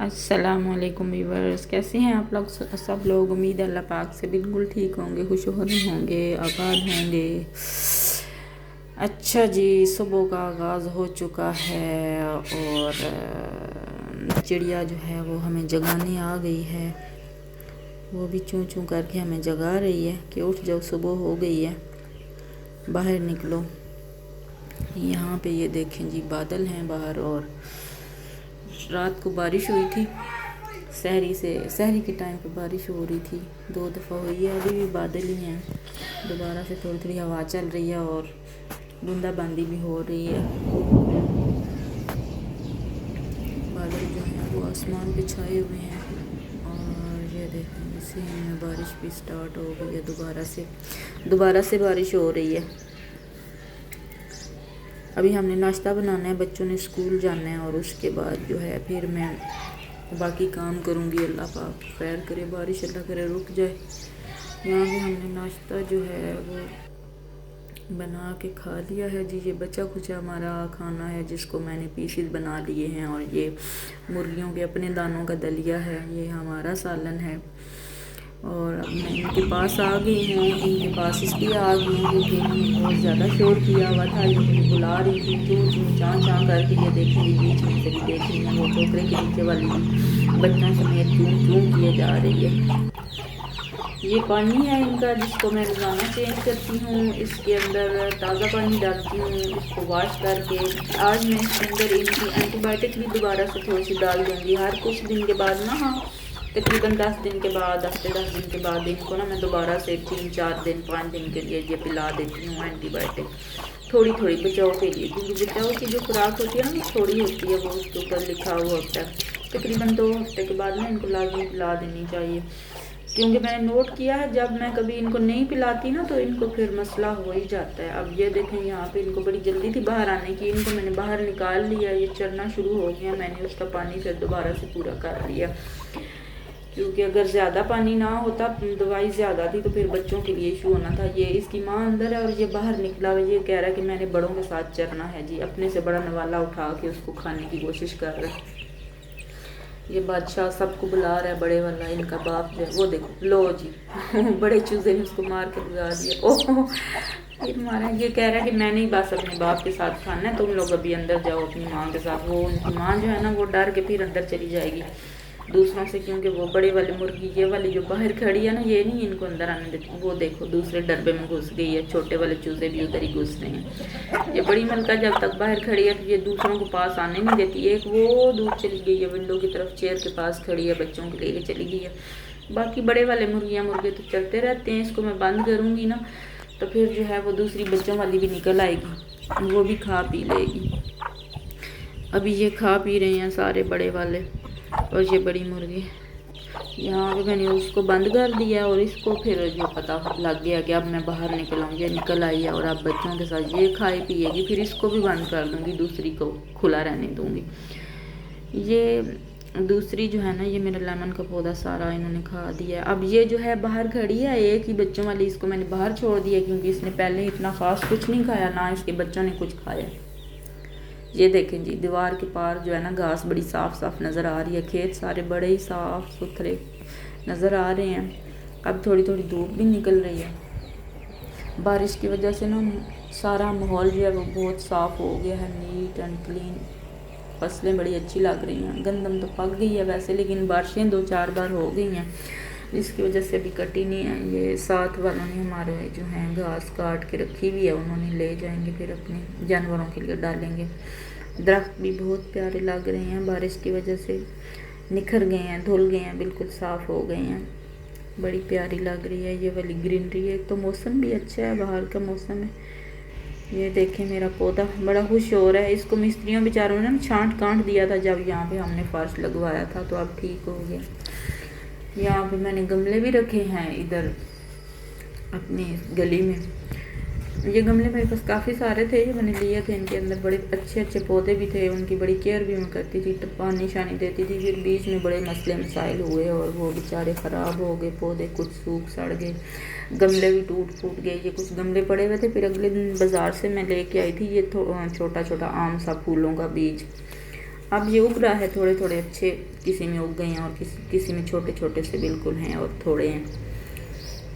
अस्सलाम वालेकुम व्यूअर्स, कैसे हैं आप लोग सब लोग। उम्मीद है अल्लाह पाक से बिल्कुल ठीक होंगे, खुशहाल होंगे, आबाद होंगे। अच्छा जी, सुबह का आगाज़ हो चुका है और चिड़िया जो है वो हमें जगाने आ गई है। वो भी चूं चूं करके हमें जगा रही है कि उठ जाओ, सुबह हो गई है, बाहर निकलो। यहाँ पे ये देखें जी, बादल हैं बाहर और रात को बारिश हुई थी। सहरी के टाइम पे बारिश हो रही थी, 2 दफ़ा हुई है। अभी भी बादल ही हैं, दोबारा से थोड़ी थोड़ी हवा चल रही है और बूंदाबांदी भी हो रही है। बादल जो हैं वो आसमान पे छाए हुए हैं और ये देखें, इसी में बारिश भी स्टार्ट हो गई है। दोबारा से बारिश हो रही है। अभी हमने नाश्ता बनाना है, बच्चों ने स्कूल जाना है और उसके बाद जो है फिर मैं बाकी काम करूँगी। अल्लाह पाक खैर करे, बारिश अल्लाह करे रुक जाए। यहाँ भी हमने नाश्ता जो है वो बना के खा लिया है जी। ये बचा खुचा हमारा खाना है जिसको मैंने पीसेस बना लिए हैं और ये मुर्गियों के अपने दानों का दलिया है, ये हमारा सालन है। और अब मैं इनके पास आ गई हूँ, इनके पास इसलिए आ गई हूँ क्योंकि इन्होंने बहुत ज़्यादा शोर किया हुआ था। ये मुझे बुला रही थी, चूँ चूँ चाँ चाँ करके। ये देखेंगे बीच में से भी देख रही हैं, वो टोकरे के नीचे वाली बच्चों समेत चूँ चूँ किए जा रही है। ये पानी है इनका जिसको मैं रोज़ाना चेंज करती हूँ। इसके अंदर ताज़ा पानी डालती हूँ, इसको वॉश करके। आज मैं इसके अंदर इनकी एंटीबायोटिक भी दोबारा से थोड़ी सी डाल दूँगी। हर कुछ दिन के बाद ना, हाँ तकरीबन 10 दिन के बाद, हफ्ते 10 दिन के बाद इनको ना मैं दोबारा से 3-4 दिन 5 दिन के लिए ये पिला देती हूँ एंटीबायोटिक, थोड़ी थोड़ी बचाव के लिए। क्योंकि बचाव की जो खुराक होती है ना, थोड़ी होती है, वो उसके ऊपर लिखा हुआ होता है। तकरीबन 2 हफ्ते के बाद ना इनको लाजमी पिला देनी चाहिए। क्योंकि मैंने नोट किया है, जब मैं कभी इनको नहीं पिलाती ना तो इनको फिर मसला हो ही जाता है। अब ये देखें, यहाँ पे इनको बड़ी जल्दी थी बाहर आने की, इनको मैंने बाहर निकाल लिया, ये चलना शुरू हो गया। मैंने उसका पानी फिर दोबारा से पूरा कर लिया क्योंकि अगर ज़्यादा पानी ना होता, दवाई ज़्यादा थी तो फिर बच्चों के लिए इशू होना था। ये इसकी माँ अंदर है और ये बाहर निकला हुआ, ये कह रहा है कि मैंने बड़ों के साथ चरना है जी। अपने से बड़ा नवाला उठा के उसको खाने की कोशिश कर रहा है। ये बादशाह सबको बुला रहा है, बड़े वाला इनका बाप जो है वो देखो, लो जी बड़े चूजे ने उसको मार के भगा दिया। ओह ये मारा। ये कह रहा है कि मैंने ही बस अपने बाप के साथ खाना है, तुम लोग अभी अंदर जाओ अपनी माँ के साथ। वो उनकी माँ जो है ना, वो डर के फिर अंदर चली जाएगी दूसरों से, क्योंकि वो बड़े वाली मुर्गी, ये वाली जो बाहर खड़ी है ना, ये नहीं इनको अंदर आने देती। वो देखो दूसरे डब्बे में घुस गई है, छोटे वाले चूजे भी उधर ही घुस रहे हैं। ये बड़ी मलका जब तक बाहर खड़ी है तो ये दूसरों को पास आने नहीं देती। एक वो दूर चली गई है, विंडो की तरफ चेयर के पास खड़ी है, बच्चों के लेके चली गई है। बाकी बड़े वाले मुर्गे तो चलते रहते हैं। इसको मैं बंद करूँगी ना तो फिर जो है वो दूसरी बच्चों वाली भी निकल आएगी, वो भी खा पी लेगी। अभी ये खा पी रहे हैं सारे बड़े वाले और ये बड़ी मुर्गी। यहाँ पे मैंने उसको बंद कर दिया और इसको फिर जो पता लग गया कि अब मैं बाहर निकल आऊँगी, ये निकल आई है और अब बच्चों के साथ ये खाए पिएगी। फिर इसको भी बंद कर दूँगी, दूसरी को खुला रहने दूँगी। ये दूसरी जो है ना, ये मेरा लेमन का पौधा सारा इन्होंने खा दिया है। अब ये जो है बाहर खड़ी है, एक ही बच्चों वाली, इसको मैंने बाहर छोड़ दिया क्योंकि इसने पहले इतना ख़ास कुछ नहीं खाया, ना इसके बच्चों ने कुछ खाया। ये देखें जी, दीवार के पार जो है ना घास बड़ी साफ़ साफ़ नज़र आ रही है, खेत सारे बड़े ही साफ़ सुथरे नज़र आ रहे हैं। अब थोड़ी थोड़ी धूप भी निकल रही है। बारिश की वजह से ना सारा माहौल जो है वो बहुत साफ़ हो गया है, नीट एंड क्लीन। फसलें बड़ी अच्छी लग रही हैं। गंदम तो पक गई है वैसे, लेकिन बारिशें 2-4 बार हो गई हैं, जिसकी वजह से अभी कटी नहीं है। ये साथ वालों ने हमारे जो हैं घास काट के रखी हुई है, उन्होंने ले जाएंगे फिर अपने जानवरों के लिए डालेंगे। दरख्त भी बहुत प्यारे लग रहे हैं, बारिश की वजह से निखर गए हैं, धुल गए हैं, बिल्कुल साफ़ हो गए हैं। बड़ी प्यारी लग रही है ये वाली ग्रीनरी है। तो मौसम भी अच्छा है, बाहर का मौसम है। ये देखें मेरा पौधा बड़ा खुश हो रहा है। इसको मिस्त्रियों बेचारों ने छांट काट दिया था जब यहाँ पे हमने फर्श लगवाया था, तो अब ठीक हो गया। यहाँ पे मैंने गमले भी रखे हैं इधर अपनी गली में। ये गमले मेरे पास काफ़ी सारे थे, ये मैंने लिए थे। इनके अंदर बड़े अच्छे अच्छे पौधे भी थे, उनकी बड़ी केयर भी मैं करती थी, पानी शानी देती थी। फिर बीच में बड़े मसले मसाइल हुए और वो बेचारे ख़राब हो गए पौधे, कुछ सूख सड़ गए, गमले भी टूट फूट गए। ये कुछ गमले पड़े हुए थे, फिर अगले दिन बाज़ार से मैं लेके आई थी ये छोटा छोटा आम सा फूलों का बीज। अब ये उग रहा है थोड़े थोड़े अच्छे, किसी में उग गए हैं और किसी में छोटे छोटे से बिल्कुल हैं और थोड़े हैं।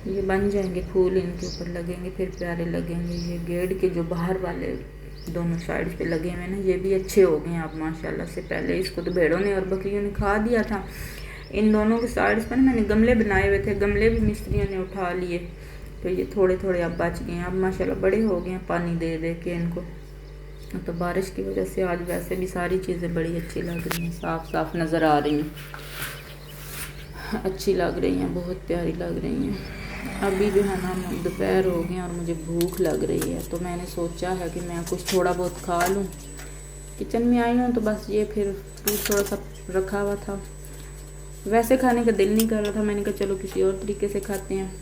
ये बन जाएंगे फूल, इनके ऊपर लगेंगे फिर प्यारे लगेंगे। ये गेट के जो बाहर वाले दोनों साइड पे लगे हुए ना, ये भी अच्छे हो गए हैं अब माशाल्लाह से। पहले इसको तो भेड़ों ने और बकरियों ने खा दिया था। इन दोनों के साइड्स पर मैंने गमले बनाए हुए थे, गमले भी मिस्त्रियों ने उठा लिए, तो ये थोड़े थोड़े अब बच गए हैं। अब माशाल्लाह बड़े हो गए हैं पानी दे दे के इनको। तो बारिश की वजह से आज वैसे भी सारी चीज़ें बड़ी अच्छी लग रही हैं, साफ़ साफ़ नज़र आ रही हैं, अच्छी लग रही हैं, बहुत प्यारी लग रही हैं। अभी जो है ना दोपहर हो गए और मुझे भूख लग रही है, तो मैंने सोचा है कि मैं कुछ थोड़ा बहुत खा लूँ। किचन में आई हूँ तो बस ये फिर फ्रूट थोड़ा सा रखा हुआ था, वैसे खाने का दिल नहीं कर रहा था, मैंने कहा चलो किसी और तरीके से खाते हैं।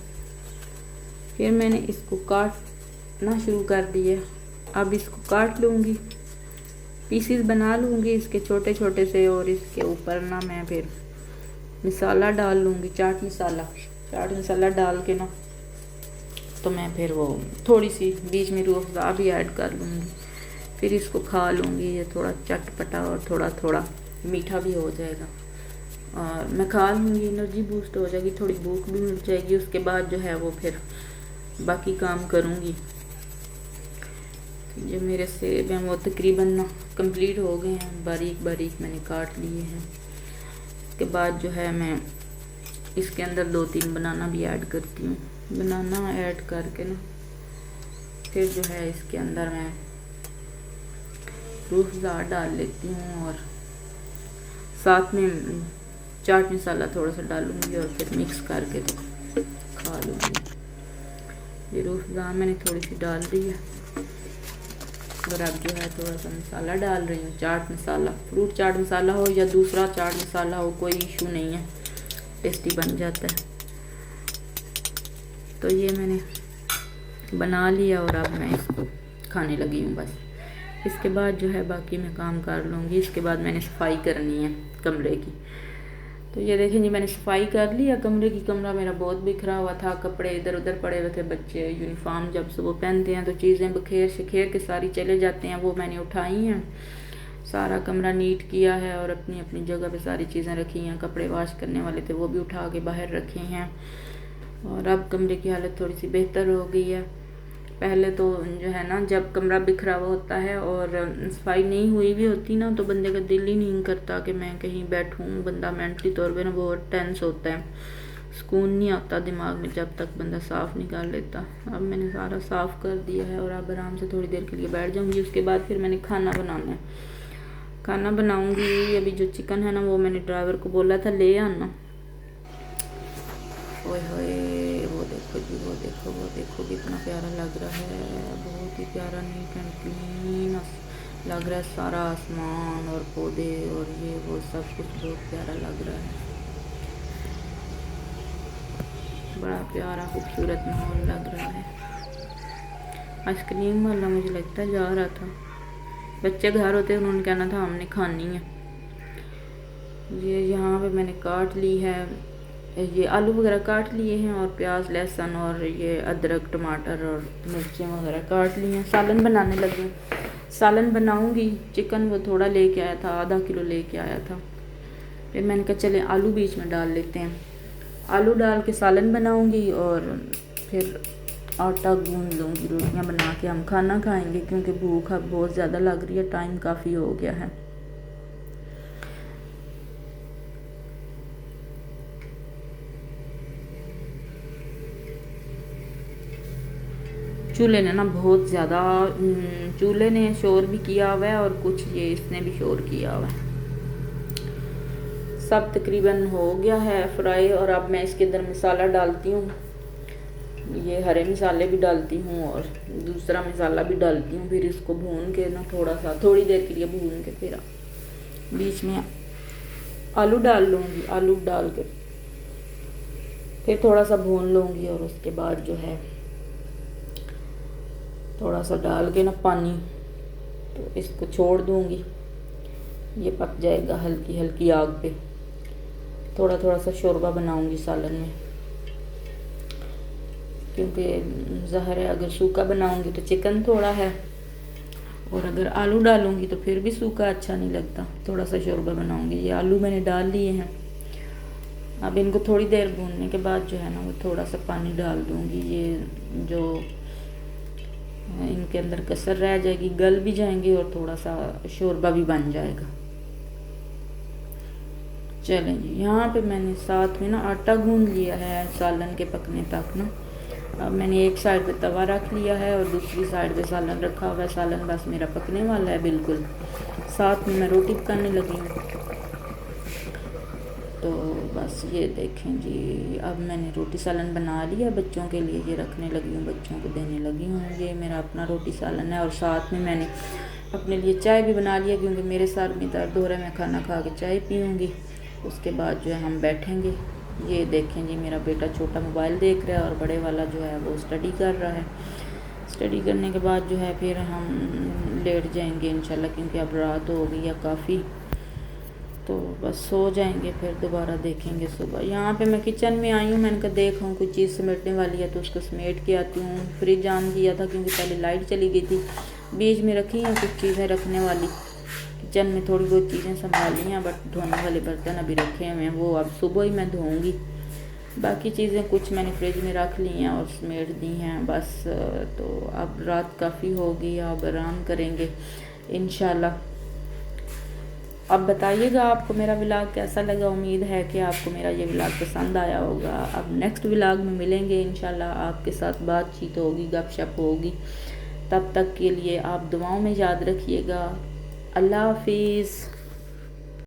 फिर मैंने इसको काटना शुरू कर दिया। अब इसको काट लूँगी, पीसीस बना लूँगी इसके छोटे छोटे से, और इसके ऊपर ना मैं फिर मसाला डाल लूँगी, चाट मसाला डाल के ना, तो मैं फिर वो थोड़ी सी बीच में रूह अफ़ज़ा भी ऐड कर लूँगी, फिर इसको खा लूँगी। ये थोड़ा चटपटा और थोड़ा थोड़ा मीठा भी हो जाएगा और मैं खा लूँगी, एनर्जी बूस्ट हो जाएगी, थोड़ी भूख भी मिल जाएगी। उसके बाद जो है वो फिर बाकी काम करूँगी। जो मेरे सेब हैं वो तकरीबन ना कंप्लीट हो गए हैं, बारीक बारीक मैंने काट लिए हैं। इसके बाद जो है मैं इसके अंदर 2-3 बनाना भी ऐड करती हूँ। बनाना ऐड करके ना फिर जो है इसके अंदर मैं रूह अफ़ज़ा डाल लेती हूँ और साथ में चाट मसाला थोड़ा सा डालूँगी और फिर मिक्स करके तो खा लूँगी। ये रूह अफ़ज़ा मैंने थोड़ी सी डाल दी है और अब जो है थोड़ा सा मसाला डाल रही हूँ, चाट मसाला। फ्रूट चाट मसाला हो या दूसरा चाट मसाला हो, कोई इशू नहीं है, टेस्टी बन जाता है। तो ये मैंने बना लिया और अब मैं इसको खाने लगी हूँ बस। इसके बाद जो है बाकी मैं काम कर लूँगी। इसके बाद मैंने सफाई करनी है कमरे की। तो ये देखें जी, मैंने सफाई कर लिया कमरे की। कमरा मेरा बहुत बिखरा हुआ था, कपड़े इधर उधर पड़े हुए थे, बच्चे यूनिफॉर्म जब से वो पहनते हैं तो चीज़ें बखेर शखेर के सारी चले जाते हैं, वो मैंने उठाई हैं। सारा कमरा नीट किया है और अपनी अपनी जगह पे सारी चीज़ें रखी हैं। कपड़े वॉश करने वाले थे वो भी उठा के बाहर रखे हैं और अब कमरे की हालत थोड़ी सी बेहतर हो गई है। पहले तो जो है ना, जब कमरा बिखरा हुआ होता है और सफाई नहीं हुई भी होती ना, तो बंदे का दिल ही नहीं करता कि मैं कहीं बैठूं। बंदा मेंटली तौर पे ना बहुत टेंस होता है, सुकून नहीं आता दिमाग में जब तक बंदा साफ़ नहीं कर लेता। अब मैंने सारा साफ़ कर दिया है और अब आराम से थोड़ी देर के लिए बैठ जाऊंगी। उसके बाद फिर मैंने खाना बनाना है, खाना बनाऊंगी। अभी जो चिकन है ना वो मैंने ड्राइवर को बोला था ले आना। ओए होए, वो देखो जी, वो देखो कितना प्यारा लग रहा है, बहुत ही प्यारा, नीट एंड क्लीन लग रहा है। सारा आसमान और पौधे और ये वो सब कुछ बहुत प्यारा लग रहा है, बड़ा प्यारा खूबसूरत माहौल लग रहा है। आइसक्रीम वाला मुझे लगता है जा रहा था, बच्चे घर होते उन्होंने कहना था हमने खानी है। ये यहाँ पे मैंने काट ली है, ये आलू वगैरह काट लिए हैं और प्याज लहसुन और ये अदरक टमाटर और मिर्चें वगैरह काट ली हैं। सालन बनाने लगी, सालन बनाऊंगी। चिकन वो थोड़ा लेके आया था, आधा किलो लेके आया था। फिर मैंने कहा चले आलू बीच में डाल लेते हैं, आलू डाल के सालन बनाऊंगी और फिर आटा गूंद लूँगी, रोटियां बना के हम खाना खाएंगे, क्योंकि भूख अब बहुत ज़्यादा लग रही है, टाइम काफ़ी हो गया है। चूल्हे ने ना बहुत ज़्यादा, चूल्हे ने शोर भी किया हुआ है और कुछ ये इसने भी शोर किया हुआ है। सब तकरीबन हो गया है फ्राई और अब मैं इसके अंदर मसाला डालती हूँ। ये हरे मसाले भी डालती हूँ और दूसरा मसाला भी डालती हूँ। फिर इसको भून के ना थोड़ी देर के लिए भून के फिर बीच में आलू डाल लूँगी। आलू डाल के फिर थोड़ा सा भून लूँगी और उसके बाद जो है थोड़ा सा डाल के ना पानी, तो इसको छोड़ दूँगी। ये पक जाएगा हल्की हल्की आग पे। थोड़ा थोड़ा सा शोरबा बनाऊँगी सालन में, क्योंकि ज़ाहिर है अगर सूखा बनाऊँगी तो चिकन थोड़ा है और अगर आलू डालूँगी तो फिर भी सूखा अच्छा नहीं लगता, थोड़ा सा शोरबा बनाऊँगी। ये आलू मैंने डाल लिए हैं। अब इनको थोड़ी देर भूनने के बाद जो है ना वो थोड़ा सा पानी डाल दूँगी। ये जो इनके अंदर कसर रह जाएगी, गल भी जाएंगी और थोड़ा सा शोरबा भी बन जाएगा। चलें जी, यहाँ पे मैंने साथ में ना आटा गूंद लिया है सालन के पकने तक ना। अब मैंने एक साइड पे तवा रख लिया है और दूसरी साइड पे सालन रखा हुआ है। सालन बस मेरा पकने वाला है बिल्कुल। साथ में मैं रोटी पकाने लगी हूँ। तो बस ये देखें जी, अब मैंने रोटी सालन बना लिया बच्चों के लिए। ये रखने लगी हूँ, बच्चों को देने लगी हूँ। ये मेरा अपना रोटी सालन है और साथ में मैंने अपने लिए चाय भी बना लिया, क्योंकि मेरे सर में दर्द हो रहा है। मैं खाना खा के चाय पीऊँगी, उसके बाद जो है हम बैठेंगे। ये देखें जी, मेरा बेटा छोटा मोबाइल देख रहा है और बड़े वाला जो है वो स्टडी कर रहा है। स्टडी करने के बाद जो है फिर हम लेट जाएंगे इंशाल्लाह, क्योंकि अब रात हो गई है काफ़ी। तो बस सो जाएंगे, फिर दोबारा देखेंगे सुबह। यहाँ पे मैं किचन में आई हूँ, मैंने कहा देखा हूँ कुछ चीज़ समेटने वाली है तो उसको समेट के आती हूँ। फ्रिज ऑन किया था क्योंकि पहले लाइट चली गई थी। बीच में रखी हैं कुछ चीज़ें रखने वाली, किचन में थोड़ी बहुत चीज़ें संभाली हैं, बट धोने वाले बर्तन अभी रखे हुए हैं, वो अब सुबह ही मैं धोऊँगी। बाकी चीज़ें कुछ मैंने फ्रिज में रख ली हैं और समेट दी हैं बस। तो अब रात काफ़ी होगी, अब आराम करेंगे इंशाल्लाह। अब बताइएगा आपको मेरा व्लॉग कैसा लगा। उम्मीद है कि आपको मेरा ये व्लॉग पसंद आया होगा। अब नेक्स्ट व्लॉग में मिलेंगे इंशाल्लाह, आपके साथ बातचीत होगी, गपशप होगी। तब तक के लिए आप दुआओं में याद रखिएगा। अल्लाह हाफिज़।